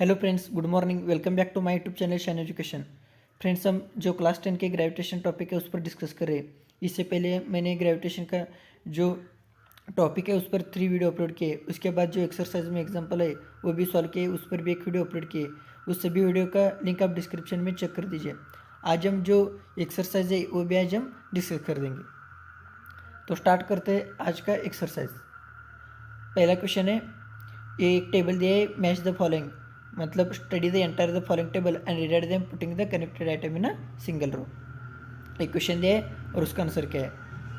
Hello friends, good morning. Welcome back to my YouTube channel Shine Education. Friends, हम जो class 10 के gravitation topic है उस पर डिस्कस कर रहे हैं। इससे पहले मैंने ग्रेविटेशन का जो टॉपिक है उस पर 3 वीडियो अपलोड किए। उसके बाद जो एक्सरसाइज में एग्जांपल है वो भी सॉल्व किए, उस पर भी एक वीडियो अपलोड किए। उस सभी वीडियो का लिंक आप डिस्क्रिप्शन में चेक कर दीजिए। आज हम जो एक्सरसाइज है वो भी आज हम डिस्कस कर देंगे। तो स्टार्ट करते हैं आज का एक्सरसाइज। पहला क्वेश्चन है, ये एक टेबल दिया है, मैच द फॉलोइंग, मतलब study the entire the following table and read them putting the connected item in a single row. एक क्वेश्चन दिया है और उसका आंसर क्या है।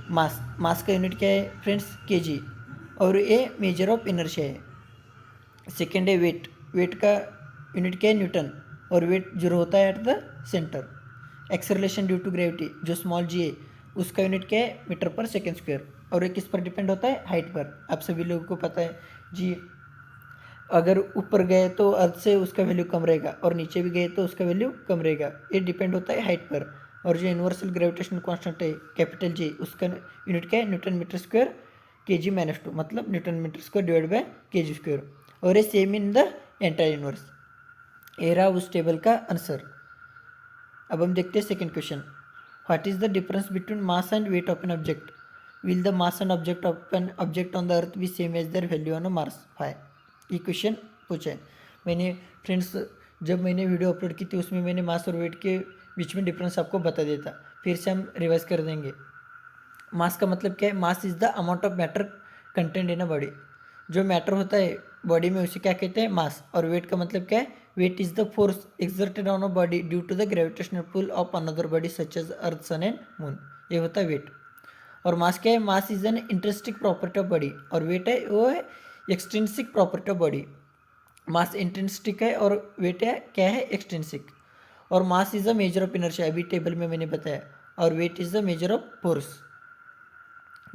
मास का यूनिट क्या है फ्रेंड्स, केजी, और ये मेजर ऑफ इनर्शिया है। सेकेंड है वेट का यूनिट क्या है, न्यूटन, और वेट जीरो होता है at the centre. Acceleration due to gravity जो स्मॉल जी है उसका यूनिट क्या है, मीटर पर सेकेंड स्क्वायर, और ये किस पर डिपेंड होता है, हाइट पर। आप सभी लोगों को पता है जी, अगर ऊपर गए तो अर्थ से उसका वैल्यू कम रहेगा और नीचे भी गए तो उसका वैल्यू कम रहेगा। ये डिपेंड होता है हाइट पर। और जो यूनिवर्सल ग्रेविटेशनल कांस्टेंट है कैपिटल जी, उसका यूनिट क्या है, newton metre square KG minus 2, मतलब newton metre square divide by KG square. और ये same in the entire universe. ये रहा उस टेबल का आंसर। अब हम देखते हैं second question. What is the difference between mass and weight of an object? Will the mass and object of an object on the earth be same as their value on Mars? Five. ये question पूछा है मैंने friends. जब मैंने video upload की थी उसमें मैंने मास और वेट के बीच में डिफरेंस आपको बता दिया था। फिर से हम रिवाइज कर देंगे। मास का मतलब क्या है, mass is the amount of matter content in a body. जो मैटर होता है बॉडी में उसे क्या कहते हैं, मास। और वेट का मतलब क्या है, weight is the force exerted on a body due to the gravitational pull of another body such as earth, sun and moon. ये होता है वेट। और मास क्या है, mass is an intrinsic property of body, और weight है वो है extrinsic property of body. Mass intrinsic है और वेट है क्या है, एक्सट्रिंसिक। और mass is the measure of inertia, अभी टेबल में मैंने बताया, और weight is the measure of force.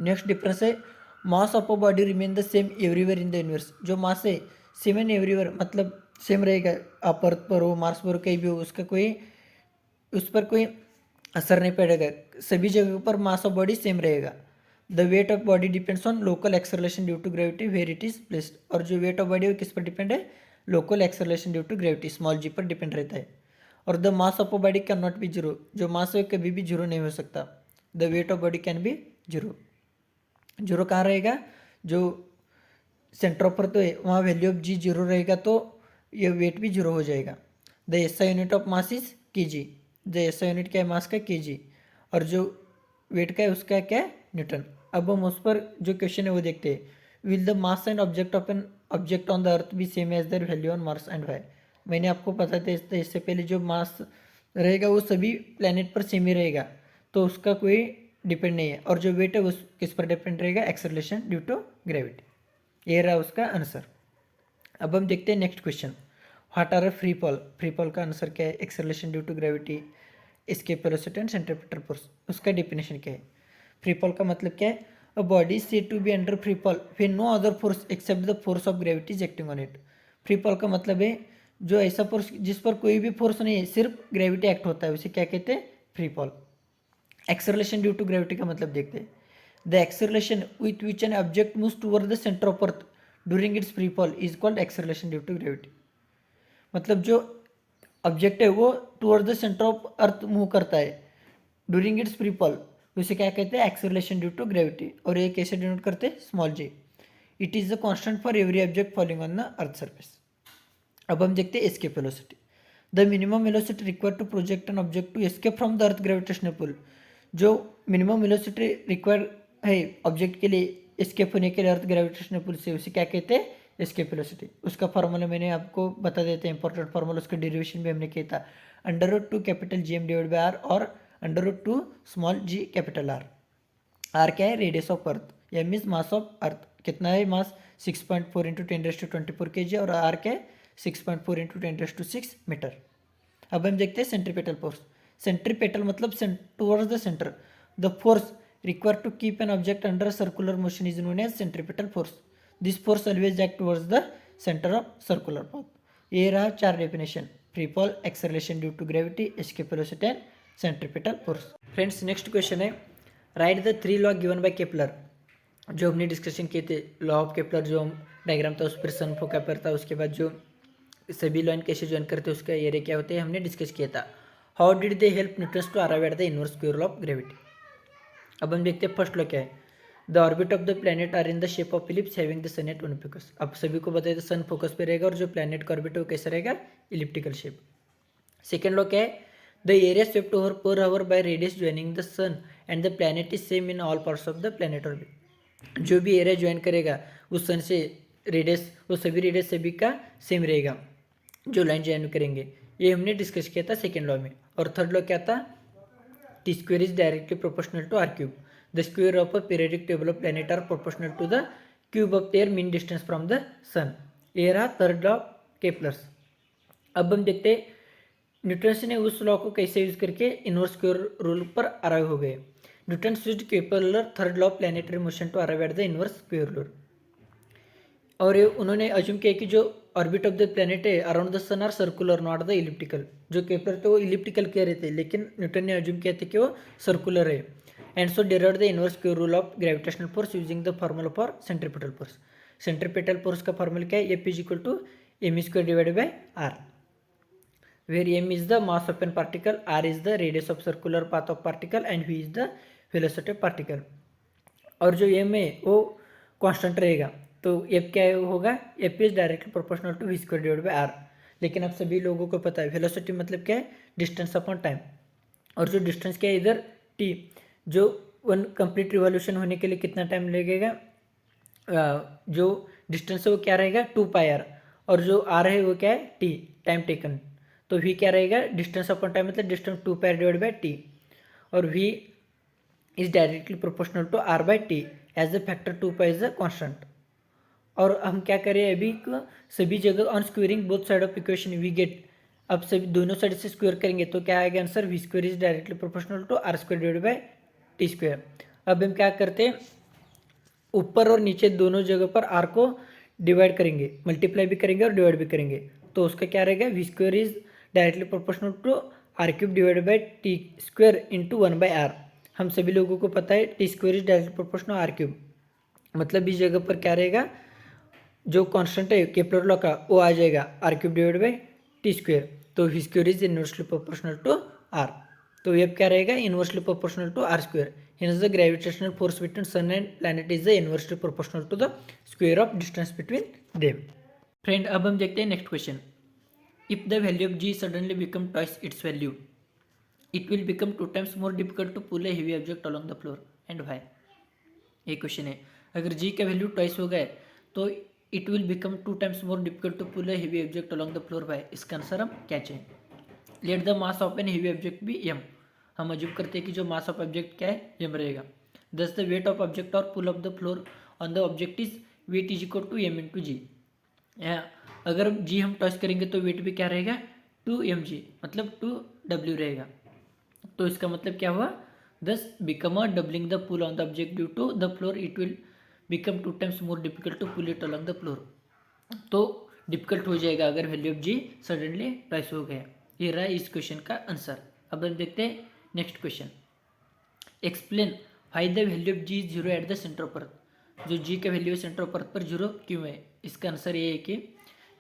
Next difference है, mass of a body remain the same everywhere in the universe. जो मास है सेम एंड एवरीवेयर, मतलब सेम रहेगा। आप अर्थ पर हो, मार्स पर हो, कहीं भी हो, उसका कोई उस पर कोई असर नहीं पड़ेगा। सभी जगह पर मास ऑफ बॉडी सेम रहेगा। The weight of body depends on local acceleration due to gravity where it is placed. और जो वेट ऑफ बॉडी है किस पर डिपेंड है, local acceleration due to gravity small g पर डिपेंड रहता है। और the mass of a body can not be zero, जो मास है कभी भी जीरो नहीं हो सकता। The weight of body can be zero. Zero कहाँ रहेगा, जो सेंटर ऑफ अर्थ है वहाँ वैल्यू ऑफ जी जीरो रहेगा, तो ये वेट भी जीरो हो जाएगा। The SI unit of mass is के जी। द एसआई यूनिट क्या है मास का, के जी। और जो वेट का है उसका क्या है, न्यूटन। अब हम उस पर जो क्वेश्चन है वो देखते हैं। Will the mass and object of an object on the earth be same as their value on Mars and why? मैंने आपको पता था इससे पहले जो मास रहेगा वो सभी प्लैनेट पर सेम ही रहेगा, तो उसका कोई डिपेंड नहीं है। और जो वेट है वो किस पर डिपेंड रहेगा, एक्सेलरेशन ड्यू टू ग्रेविटी। ये रहा उसका आंसर। अब हम देखते हैं next question. What are a free fall? Free fall का आंसर क्या है, acceleration due to gravity, escape velocity and centripetal force. उसका डेफिनेशन क्या है। फ्री फॉल का मतलब क्या है, a body said to be under free fall when no other force except the force of gravity is acting on it. Free fall का मतलब है जो ऐसा फोर्स जिस पर कोई भी फोर्स नहीं है, सिर्फ ग्रेविटी एक्ट होता है, उसे क्या कहते हैं, free fall. Acceleration due to gravity का मतलब देखते हैं। The acceleration with which an object moves toward the centre of earth during its free fall is called acceleration due to gravity. मतलब जो ऑब्जेक्ट है वो toward the centre of earth move करता है ड्यूरिंग इट्स फ्री फॉल, उसे क्या कहते हैं, एक्सेलरेशन ड्यू टू ग्रेविटी। और ये कैसे डिनोट करते हैं, small g. It is the constant for every object falling on the earth surface. अब हम देखते हैं escape velocity. The minimum velocity required to project an object to escape from the earth gravitational pull. जो minimum velocity require है object के लिए escape होने के लिए अर्थ ग्रेविटेशनल पुल से, उसे क्या कहते हैं, एस्केप वेलोसिटी। उसका फार्मूला मैंने आपको बता देते हैं, इंपॉर्टेंट फार्मूला, उसका डेरिवेशन भी हमने किया था। Under root two capital G M divide by R, और under root two small g capital R. R क्या है, radius of earth, M is mass of earth. कितना है मास, 6.4 इंटू 10⁻²4 kg, और आर क्या है, 6.4 इंटू 10⁻6 मीटर। अब हम देखते हैं सेंट्रीपेटल फोर्स। सेंट्रीपेटल मतलब towards the centre. The force required to keep an object under circular motion is known as centripetal force. This force always act towards the centre of circular path. ये रहा 4 definition, free fall, acceleration due to gravity, escape velocity and centripetal force. Friends, next question है, write the 3 law given by Kepler. जो हमने discussion किए थे, law of Kepler जो diagram था उस पर सन फोका पर था, उसके बाद जो सभी लाइन कैसे ज्वाइन करते हैं, उसका एरिया क्या होता है, हमने डिस्कस किया था। How did they help Newton's to arrive at the inverse square of gravity. अब हम देखते हैं फर्स्ट लॉ क्या है। The orbit of the planet are in the shape of ellipse having the sun at one focus. अब सभी को बताइए सन फोकस पे रहेगा और जो प्लैनेट का ऑर्बिट है वो कैसा रहेगा, इलिप्टिकल शेप। सेकेंड लॉ क्या है, the area swept over per hour by radius joining the sun and the planet is same in all parts of the planet orbit. जो भी एरिया ज्वाइन करेगा उस सन से रेडियस, वो सभी रेडियस सभी का सेम रहेगा जो लाइन ज्वाइन करेंगे। ये हमने डिस्कस किया था सेकेंड लॉ में। और थर्ड लॉ क्या था, T square is directly proportional to R cube. The square of a periodic table of planet are proportional to the cube of their mean distance from the sun. ये रहा third law Kepler's. अब हम देखते हैं Newton's ने उस law को कैसे यूज करके इनवर्स स्क्वायर रूल पर अराइव हो गए। Newton's used Kepler third law of planetary motion to arrive at the inverse square rule. और ये उन्होंने अज्यूम किया कि जो ऑर्बिट ऑफ द प्लैनेट है around the sun are circular not the elliptical. जो केपलर थे वो इलिप्टिकल कह रहे थे, लेकिन न्यूटन ने अज्यूम किया था कि वो सर्कुलर है। And so derived the inverse square rule of gravitational force using the formula for centripetal force. Centripetal force का फॉर्मूला क्या है, F is equal to M square divided by R, where m is the mass of an particle, r is the radius of circular path of particle and v is the velocity of particle। और जो m है वो constant रहेगा, तो f क्या होगा, f is directly proportional to v square divided by r। लेकिन अब सभी लोगों को पता है वेलोसिटी मतलब क्या है, डिस्टेंस अपॉन टाइम। और जो डिस्टेंस क्या है इधर t, जो वन कंप्लीट रिवॉल्यूशन होने के लिए कितना टाइम लगेगा, जो डिस्टेंस है वो क्या रहेगा 2πr, और जो r है वो क्या है t, टाइम टेकन। तो v क्या रहेगा, डिस्टेंस अपॉन टाइम मतलब distance 2πr divide by t, और v is directly proportional to r by t as the factor 2π is the constant. और हम क्या करें अभी सभी जगह on squaring both side of equation we get, अब सभी दोनों साइड से स्क्वेयर करेंगे तो क्या आएगा answer, V square is directly proportional to r square divide by t square. अब हम क्या करते हैं, ऊपर और नीचे दोनों जगह पर r को डिवाइड करेंगे, मल्टीप्लाई भी करेंगे और डिवाइड भी करेंगे। तो उसका क्या रहेगा, V square is directly proportional to R cube divide by T square into 1/r। हम सभी लोगों को पता है T square is directly proportional R cube, मतलब इस जगह पर क्या रहेगा, जो कांस्टेंट है केपलर लॉ का वो आ जाएगा R cube divide by T square. तो v square is inversely proportional to R. तो ये क्या रहेगा, inversely proportional to R square. Hence the gravitational force between sun and planet is the inversely proportional to the square of distance between them। Friend अब हम देखते हैं next question. If the value of g suddenly become twice its value, it will become 2 times more difficult to pull a heavy object along the floor and why. ये question है, अगर g का value twice हो गए तो it will become 2 times more difficult to pull a heavy object along the floor why. इसका answer हम क्या चाहिए। Late the mass of an heavy object be m। हम अज्यूम करते हैं कि जो मास ऑफ ऑब्जेक्ट क्या है, m रहेगा। दस द वेट ऑफ ऑब्जेक्ट और pull of the floor on the object is weight is equal to m into g. अगर g हम टॉस करेंगे तो वेट भी क्या रहेगा 2mg, मतलब 2w रहेगा। तो इसका मतलब क्या हुआ, thus become a doubling the pull on the object due to the floor, it will become 2 times more difficult to pull it along the floor. तो डिफिकल्ट हो जाएगा अगर value of g suddenly twice हो गया। ये रहा इस question का आंसर। अब हम देखते हैं next question. Explain why the value of ji zero eight the centre of अर्थ। जो जी का वैल्यू है सेंटर ऑफ अर्थ पर जीरो क्यों है, इसका आंसर ये है कि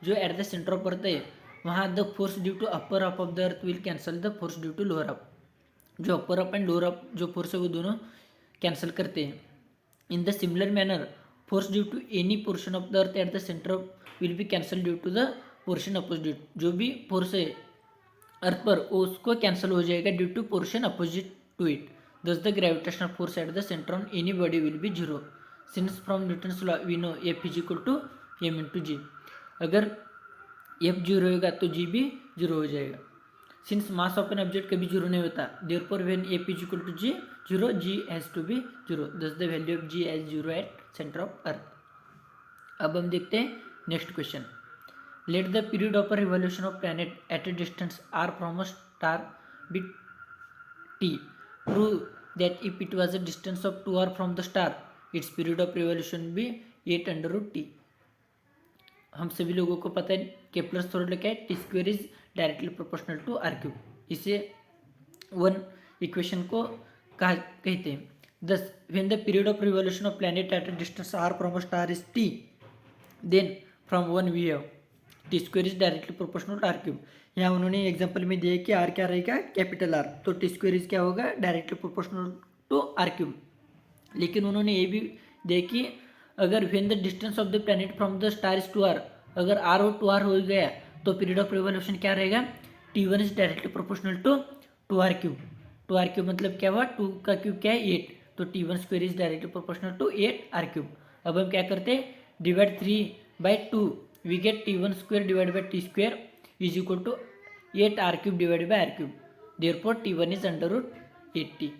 जो at the centre of earth है वहाँ the force due to upper half of the earth will cancel the force due to lower half. जो upper half and lower half जो फोर्स है वो दोनों कैंसिल करते हैं। In the similar manner force due to any portion of the earth at the centre will be cancel due to the portion opposite. जो भी force है अर्थ पर उसको कैंसिल हो जाएगा due to portion opposite to it. Thus the gravitational force at the centre on any body will be zero. Since from Newton's law we know F is equal to m into g. अगर F zero होगा तो जी भी zero हो जाएगा। Since mass of an object कभी zero नहीं होता, therefore when F is equal to g zero, g has to be zero. Thus the value of g as zero at centre of earth. अब हम देखते हैं next question. Let the period of a revolution of planet at a distance r from a star be t. Prove that if it was a distance of 2r from the star, its period of revolution be 8 under root t. हम सभी लोगों को पता है Kepler's theorem क्या है, T square is directly proportional to R cube. इसे one equation को कहते हैं। Thus when the period of revolution of planet at a distance r from a star is t, then from 1 we have T square is directly proportional to R cube. यहाँ उन्होंने example में दिया कि R क्या रहेगा, capital R, तो T square is क्या होगा, directly proportional to R cube. लेकिन उन्होंने ये भी दिया कि अगर when the distance of the planet from the star is two R, अगर आर और टू आर हो गया तो पीरियड ऑफ रिवॉल्यूशन क्या रहेगा, T1 is directly proportional to two R cube. Two R cube मतलब क्या हुआ, टू का क्यूब क्या है 8, तो T1 square is directly proportional to 8 R cube. अब हम क्या करते हैं, divide 3/2, we get T1 square divide by T square is equal to 8 R cube divide by R cube, therefore T1 is under root 80।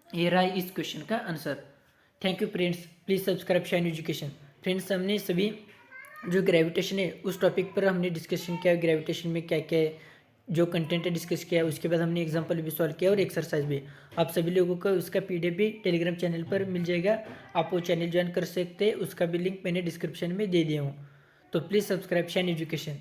ये रहा इस question का answer. Thank you friends, please subscribe Shine Education. Friends, हमने सभी जो gravitation है उस topic पर हमने डिस्कशन किया, ग्रेविटेशन में क्या क्या है, जो कंटेंट है डिस्कस किया, उसके बाद हमने एग्जांपल भी सॉल्व किया और एक्सरसाइज भी। आप सभी लोगों को उसका PDF भी टेलीग्राम चैनल पर मिल जाएगा, आप वो चैनल ज्वाइन कर सकते हैं, उसका भी लिंक मैंने डिस्क्रिप्शन में दे दिया हूँ। तो प्लीज़ सब्सक्राइब शाइन एजुकेशन।